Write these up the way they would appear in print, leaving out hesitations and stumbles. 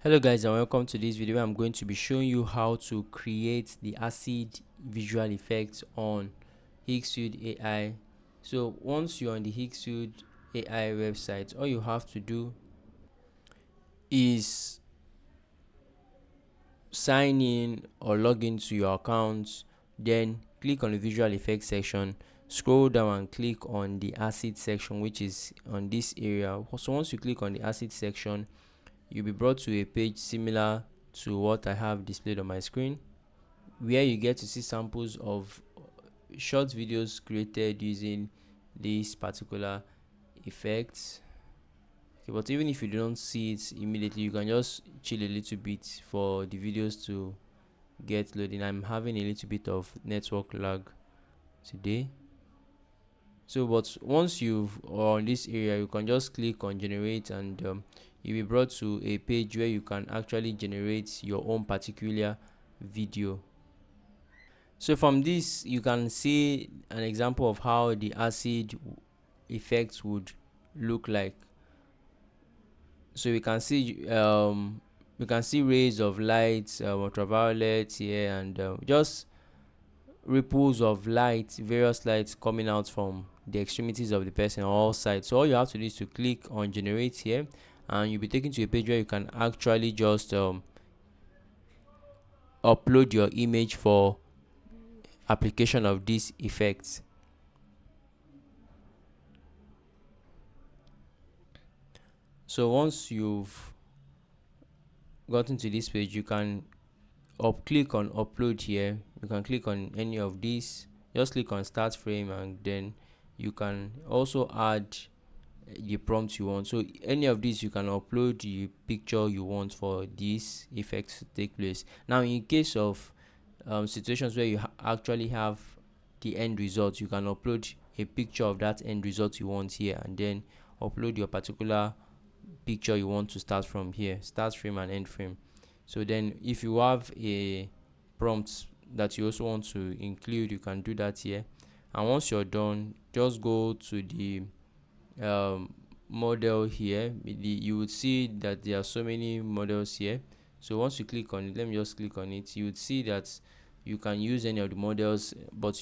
Hello guys, and welcome to this video. I'm going to be showing you how to create the acid visual effects on Higgsfield AI. So once you're on the Higgsfield AI website, all you have to do is sign in or log into your account, then click on the visual effects section, scroll down and click on the acid section, which is on this area. So once you click on the acid section, you'll be brought to a page similar to what I have displayed on my screen, where you get to see samples of short videos created using these particular effects. Okay, but even if you don't see it immediately, you can just chill a little bit for the videos to get loading. I'm having a little bit of network lag today. So but once you've on this area, you can just click on generate, and you'll be brought to a page where you can actually generate your own particular video. So from this, you can see an example of how the acid effects would look like. So we can see rays of light, ultraviolet here, and just ripples of light, various lights coming out from the extremities of the person on all sides. So all you have to do is to click on generate here, and you'll be taken to a page where you can actually just upload your image for application of these effects. So once you've gotten to this page, you can click on upload here. You can click on any of these, just click on start frame, and then you can also add the prompt you want. So any of these, you can upload the picture you want for these effects to take place. Now in case of situations where you actually have the end result, you can upload a picture of that end result you want here, and then upload your particular picture you want to start from here, start frame and end frame. So then if you have a prompt that you also want to include, you can do that here. And once you're done, just go to the model here. You would see that there are so many models here. So once you click on it, let me just click on it, you would see that you can use any of the models, but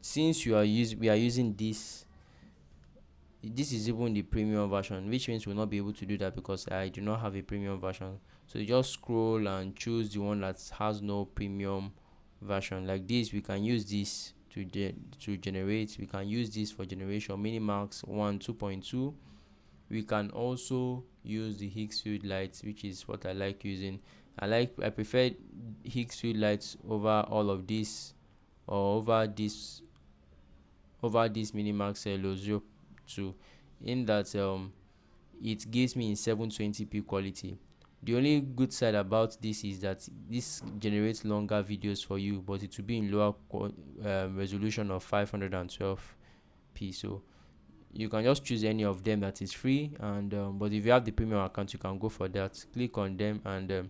since we are using this is even the premium version, which means we'll not be able to do that because I do not have a premium version. So you just scroll and choose the one that has no premium version. Like this, we can use this to generate. We can use this for generation minimax 1 2.2. We can also use the Higgsfield lights, which is what I like using. I prefer Higgsfield lights over all of this, or over this minimax LO02, in that it gives me in 720p quality. The only good side about this is that this generates longer videos for you, but it will be in lower resolution of 512p. So you can just choose any of them that is free, and but if you have the premium account, you can go for that. Click on them, and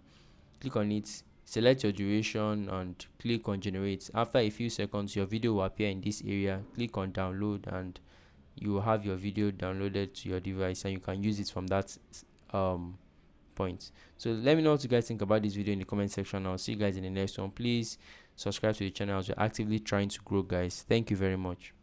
click on it, select your duration, and click on generate. After a few seconds, your video will appear in this area. Click on download, and you will have your video downloaded to your device, and you can use it from that point. So let me know what you guys think about this video in the comment section. I'll see you guys in the next one. Please subscribe to the channel as we're actively trying to grow, guys. Thank you very much.